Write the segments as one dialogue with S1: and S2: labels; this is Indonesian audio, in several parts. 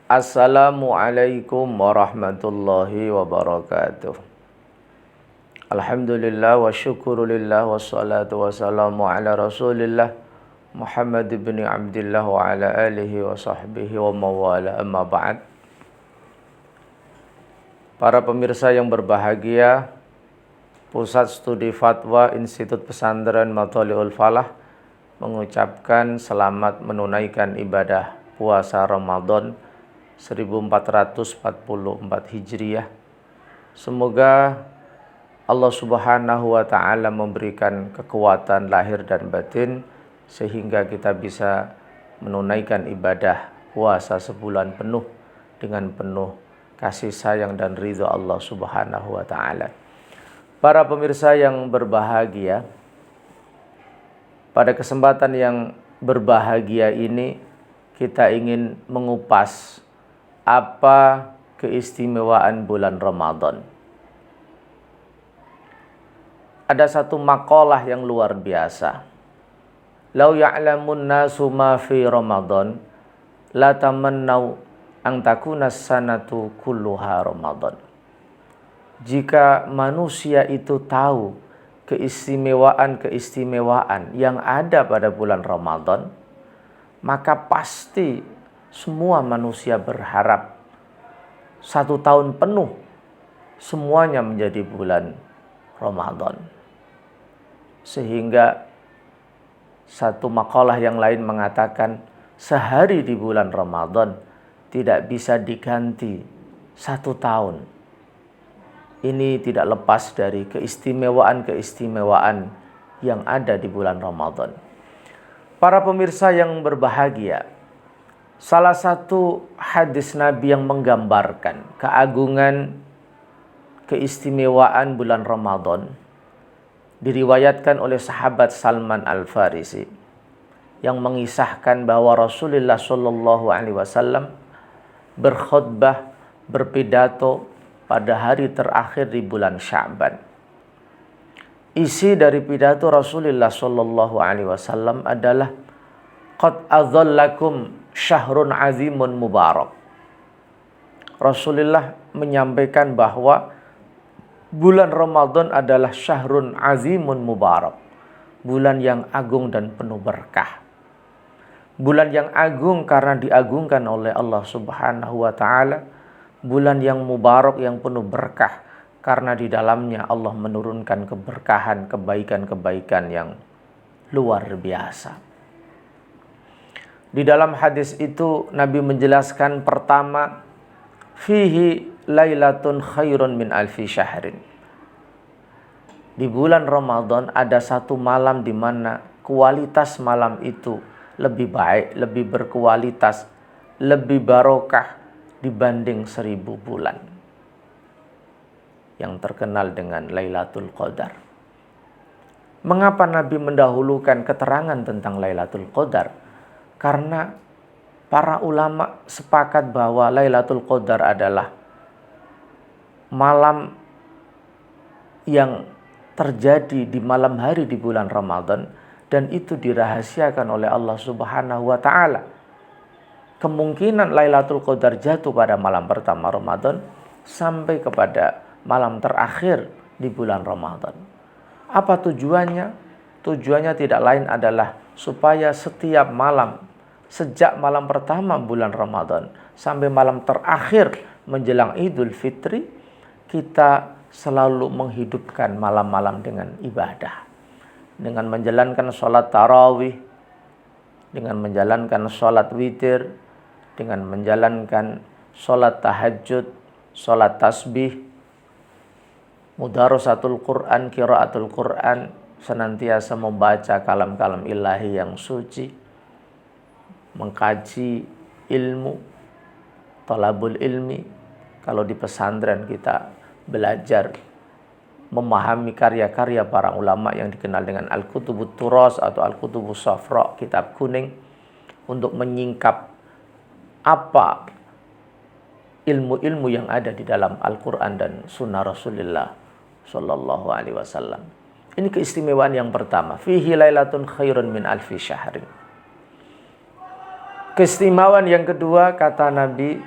S1: Assalamualaikum warahmatullahi wabarakatuh. Alhamdulillah wa syukurulillah wassalatu wassalamu ala rasulillah Muhammad ibn Abdillah wa ala alihi wa sahbihi wa mawala amma ba'd. Para pemirsa yang berbahagia, Pusat Studi Fatwa Institut Pesantren Matholiul Falah mengucapkan selamat menunaikan ibadah puasa Ramadan 1444 Hijriah. Semoga Allah Subhanahu wa Ta'ala memberikan kekuatan lahir dan batin sehingga kita bisa menunaikan ibadah puasa sebulan penuh dengan penuh kasih sayang dan ridha Allah Subhanahu wa Ta'ala. Para pemirsa yang berbahagia, pada kesempatan yang berbahagia ini kita ingin mengupas apa keistimewaan bulan Ramadan. Ada satu makalah yang luar biasa. Lau ya'lamun nasu ma fi Ramadan la tamannau an takuna sanatu kulluha Ramadan. Jika manusia itu tahu keistimewaan yang ada pada bulan Ramadan, maka pasti semua manusia berharap 1 tahun penuh semuanya menjadi bulan Ramadan. Sehingga satu makalah yang lain mengatakan sehari di bulan Ramadan tidak bisa diganti 1 tahun. Ini tidak lepas dari keistimewaan yang ada di bulan Ramadan. Para pemirsa yang berbahagia, salah satu hadis Nabi yang menggambarkan keagungan, keistimewaan bulan Ramadan diriwayatkan oleh sahabat Salman Al-Farisi yang mengisahkan bahwa Rasulullah Shallallahu Alaihi Wasallam berkhutbah, berpidato pada hari terakhir di bulan Sya'ban. Isi dari pidato Rasulullah Shallallahu Alaihi Wasallam adalah qad adzallakum syahrun azimun mubarak. Rasulullah menyampaikan bahwa bulan Ramadan adalah syahrun azimun mubarak, bulan yang agung dan penuh berkah. Bulan yang agung karena diagungkan oleh Allah Subhanahu wa Ta'ala, bulan yang mubarak yang penuh berkah karena di dalamnya Allah menurunkan keberkahan, kebaikan-kebaikan yang luar biasa. Di dalam hadis itu Nabi menjelaskan pertama, fihi lailatun khairun min alfi syahrin. Di bulan Ramadan ada satu malam di mana kualitas malam itu lebih baik, lebih berkualitas, lebih barokah dibanding 1000 bulan. Yang terkenal dengan Lailatul Qadar. Mengapa Nabi mendahulukan keterangan tentang Lailatul Qadar? Karena para ulama sepakat bahwa Lailatul Qadar adalah malam yang terjadi di malam hari di bulan Ramadan dan itu dirahasiakan oleh Allah Subhanahu wa Ta'ala. Kemungkinan Lailatul Qadar jatuh pada malam pertama Ramadan sampai kepada malam terakhir di bulan Ramadan. Apa tujuannya? Tujuannya tidak lain adalah supaya setiap malam, sejak malam pertama bulan Ramadan sampai malam terakhir menjelang Idul Fitri, kita selalu menghidupkan malam-malam dengan ibadah. Dengan menjalankan sholat tarawih, dengan menjalankan sholat witir, dengan menjalankan sholat tahajud, sholat tasbih, mudarasatul Quran, qiraatul Quran, senantiasa membaca kalam-kalam ilahi yang suci, mengkaji ilmu, talabul ilmi. Kalau di pesantren kita belajar memahami karya-karya para ulama yang dikenal dengan Al-Kutubut Turas atau Al-Kutubus Safra, kitab kuning, untuk menyingkap apa ilmu-ilmu yang ada di dalam Al-Quran dan Sunnah Rasulullah Sallallahu Alaihi Wasallam. Ini keistimewaan yang pertama. Fihi lailatun khairun min alfi syahrin. Keistimewaan yang kedua, kata Nabi,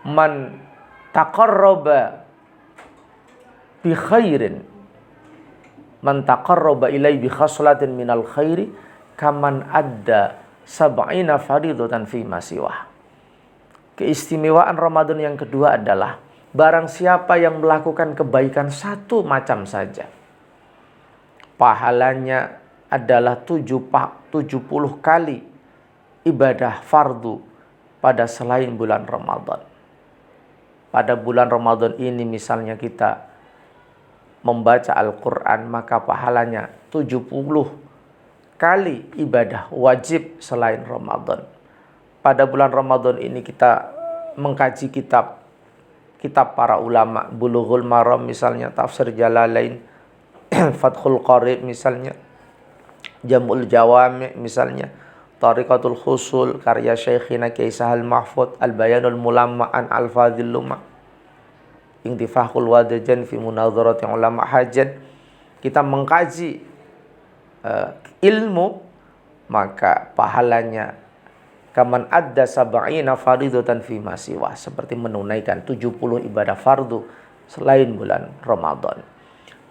S1: Man taqarraba bi khairin, man taqarraba ilai bi khaslatin minal khairi kaman adda sab'ina faridatan fi masiwah. Keistimewaan Ramadan yang kedua adalah barang siapa yang melakukan kebaikan satu macam saja, pahalanya adalah 70 kali ibadah fardu pada selain bulan Ramadan. Pada bulan Ramadan ini misalnya kita membaca Al-Quran, maka pahalanya 70 kali ibadah wajib selain Ramadan. Pada bulan Ramadan ini kita mengkaji kitab para ulama, Bulughul Maram misalnya, Tafsir Jalalain, Fathul Qarib misalnya, Jam'ul Jawami misalnya, Tariqatul Khusul karya Syekhina Kiai Sahal Mahfud, Al-Bayanul Mulamma an Al-Fadhil Luma, Intifahul Wadajan fi Munadharati Ulama Hajan. Kita mengkaji ilmu, maka pahalanya kaman adda sab'ina faridatan fi masiwa, seperti menunaikan 70 ibadah fardu selain bulan Ramadan.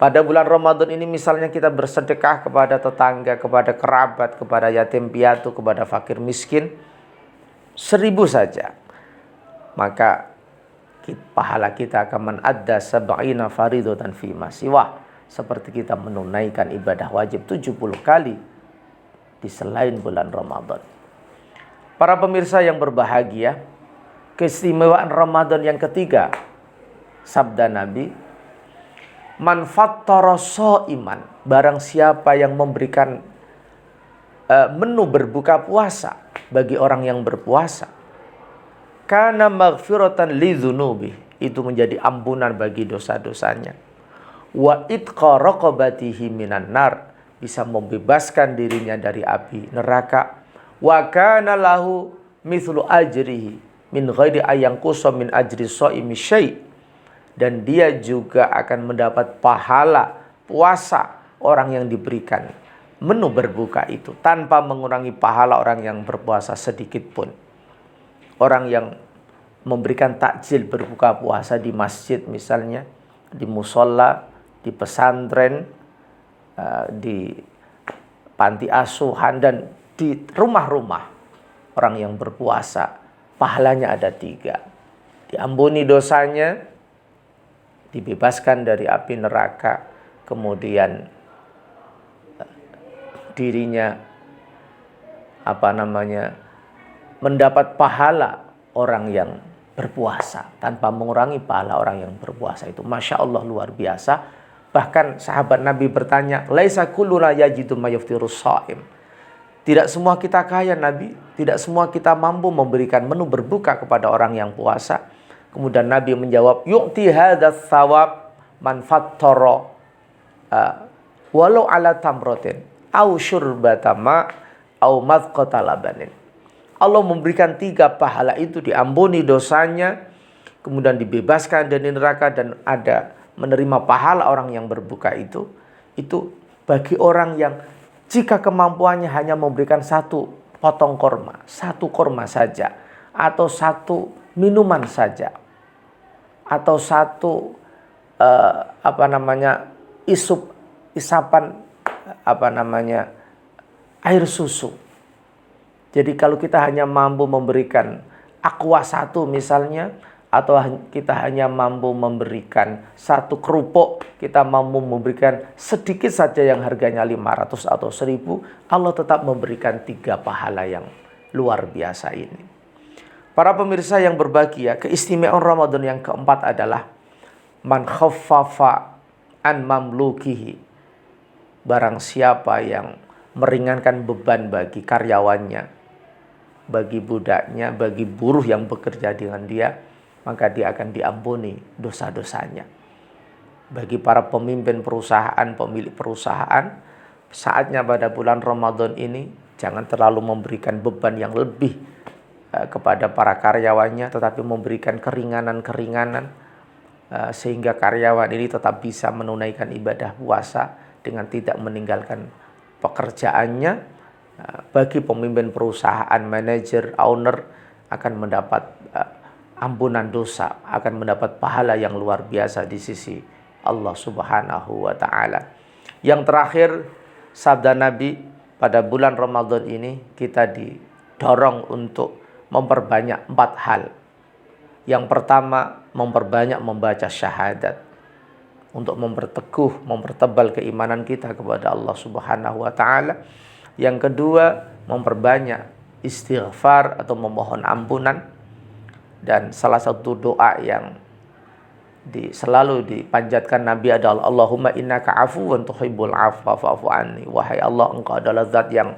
S1: Pada bulan Ramadan ini misalnya kita bersedekah kepada tetangga, kepada kerabat, kepada yatim piatu, kepada fakir miskin 1000 saja, maka pahala kita kaman adda sab'ina faridatan fi masiwa, seperti kita menunaikan ibadah wajib 70 kali di selain bulan Ramadan. Para pemirsa yang berbahagia, keistimewaan Ramadan yang ketiga, sabda Nabi, man fattara shaiman, barang siapa yang memberikan menu berbuka puasa bagi orang yang berpuasa, kana maghfiratan lidzunubi, itu menjadi ampunan bagi dosa-dosanya, wa itqa raqabatihi minan nar, bisa membebaskan dirinya dari api neraka, wa kana lahu mithlu ajrihi min ghairi ayanqusa min ajri shaimi syai', dan dia juga akan mendapat pahala puasa orang yang diberikan menu berbuka itu tanpa mengurangi pahala orang yang berpuasa sedikit pun. Orang yang memberikan takjil berbuka puasa di masjid misalnya, di musola, di pesantren, di panti asuhan, dan di rumah-rumah orang yang berpuasa, pahalanya ada 3. Diampuni dosanya, dibebaskan dari api neraka, kemudian dirinya mendapat pahala orang yang berpuasa tanpa mengurangi pahala orang yang berpuasa itu. Masya Allah, luar biasa. Bahkan sahabat Nabi bertanya, laisa kulluna yajidu ma yuftirus shaim. Tidak semua kita kaya Nabi, tidak semua kita mampu memberikan menu berbuka kepada orang yang puasa. Kemudian Nabi menjawab, yu'ti hadzal thawab man fattara walau ala tamratin au syurbata ma au madqata labanin. Allah memberikan 3 pahala itu, diampuni dosanya, kemudian dibebaskan dari neraka, dan ada menerima pahala orang yang berbuka itu bagi orang yang jika kemampuannya hanya memberikan 1 potong korma, 1 korma saja, atau 1 minuman saja, atau 1 isapan air susu. Jadi kalau kita hanya mampu memberikan aqua 1 misalnya, atau kita hanya mampu memberikan 1 kerupuk, kita mampu memberikan sedikit saja yang harganya 500 atau 1000, Allah tetap memberikan 3 pahala yang luar biasa ini. Para pemirsa yang berbahagia, keistimewaan Ramadan yang keempat adalah man khaffafa an mamlukihi, barang siapa yang meringankan beban bagi karyawannya, bagi budaknya, bagi buruh yang bekerja dengan dia, maka dia akan diampuni dosa-dosanya. Bagi para pemimpin perusahaan, pemilik perusahaan, saatnya pada bulan Ramadan ini jangan terlalu memberikan beban yang lebih kepada para karyawannya, tetapi memberikan keringanan-keringanan sehingga karyawan ini tetap bisa menunaikan ibadah puasa dengan tidak meninggalkan pekerjaannya. Bagi pemimpin perusahaan, manajer, owner akan mendapat ampunan dosa, akan mendapat pahala yang luar biasa di sisi Allah Subhanahu wa taala. Yang terakhir, sabda Nabi, pada bulan Ramadan ini kita didorong untuk memperbanyak 4 hal. Yang pertama, memperbanyak membaca syahadat untuk memperteguh, mempertebal keimanan kita kepada Allah Subhanahu wa taala. Yang kedua, memperbanyak istighfar atau memohon ampunan. Dan salah satu doa yang selalu dipanjatkan Nabi adalah Allahumma innaka afuwun tuhibbul afwa fa'fu anni. Wahai Allah, Engkau adalah zat yang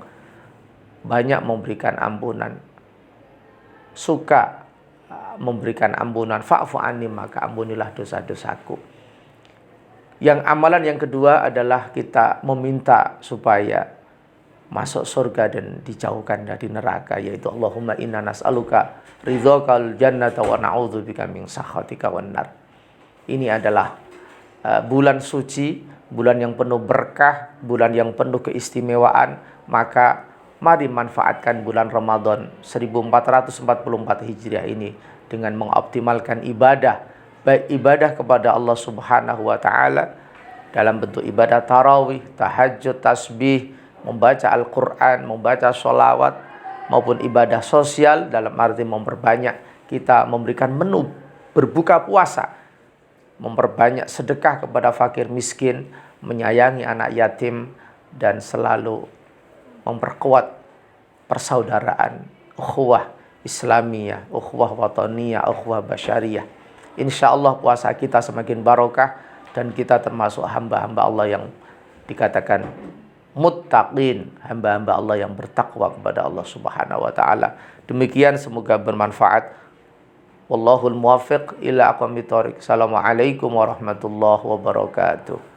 S1: banyak memberikan ampunan, suka memberikan ampunan, fa'fu anni, maka ampunilah dosa-dosaku. Yang amalan yang kedua adalah kita meminta supaya masuk surga dan dijauhkan dari neraka, yaitu Allahumma inna nas'aluka ridhokal jannata wa na'udzubika min sakhatika wan nar. Ini adalah bulan suci, bulan yang penuh berkah, bulan yang penuh keistimewaan. Maka mari manfaatkan bulan Ramadan 1444 Hijriah ini dengan mengoptimalkan ibadah, baik ibadah kepada Allah Subhanahu wa taala dalam bentuk ibadah tarawih, tahajud, tasbih, membaca Al-Quran, membaca sholawat, maupun ibadah sosial dalam arti memperbanyak kita memberikan menu berbuka puasa, memperbanyak sedekah kepada fakir miskin, menyayangi anak yatim, dan selalu memperkuat persaudaraan, ukhuwah Islamiyah, ukhuwah wataniyah, ukhuwah basyariyah. Insya Allah puasa kita semakin barokah dan kita termasuk hamba-hamba Allah yang dikatakan muttaqin, hamba-hamba Allah yang bertakwa kepada Allah Subhanahu wa taala. Demikian, semoga bermanfaat. Wallahul muwaffiq ila aqwamit thoriq. Assalamualaikum warahmatullahi wabarakatuh.